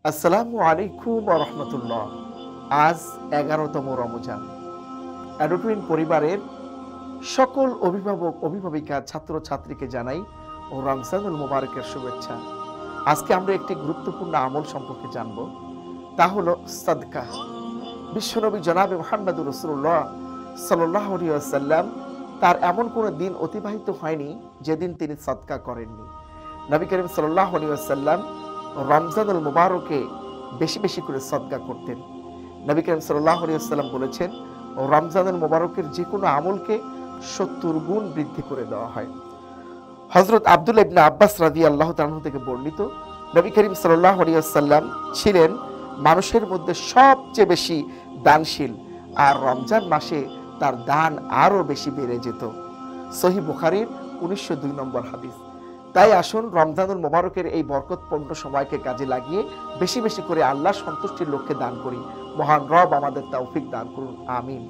আসসালামু আলাইকুম ওয়া রাহমাতুল্লাহ। আজ ১১তম রমজান। অ্যাডোটুইন পরিবারের সকল অভিভাবক, অভিভাবিকা, ছাত্র-ছাত্রীকে জানাই ও রমজানুল মুবারকের শুভেচ্ছা। আজকে আমরা একটি গুরুত্বপূর্ণ আমল সম্পর্কে জানব। তা হলো সাদকা। বিশ্বনবী জনাবে মুহাম্মদুর রাসূলুল্লাহ সাল্লাল্লাহু আলাইহি ওয়াসাল্লাম তার এমন কোনো দিন অতিবাহিত হয়নি যেদিন তিনি সাদকা করেননি। নবী করিম সাল্লাল্লাহু আলাইহি ওয়াসাল্লাম রমজানুল মুবারকে বেশি বেশি করে সাদকা করতেন। নবী করিম সাল্লাল্লাহু আলাইহি ওয়াসাল্লাম বলেছেন, রমজানুল মুবারকের যে কোনো আমলকে ৭০ গুণ বৃদ্ধি করে দেওয়া হয়। হযরত আব্দুল্লাহ ইবনে আব্বাস রাদিয়াল্লাহু তাআলা আনহু থেকে বর্ণিত, নবী করিম সাল্লাল্লাহু আলাইহি ওয়াসাল্লাম ছিলেন মানুষের মধ্যে সবচেয়ে বেশি দানশীল, আর রমজান মাসে তার দান আরো বেশি বেড়ে যেত। সহিহ বুখারীর ১৯০২ নম্বর হাদিস। তাই আসুন রমজানুল মুবারকের এই বরকতপূর্ণ সময়কে কাজে লাগিয়ে বেশি বেশি করে আল্লাহর সন্তুষ্টির লক্ষ্যে দান করি। মহান রব আমাদের তৌফিক দান করুন, আমিন।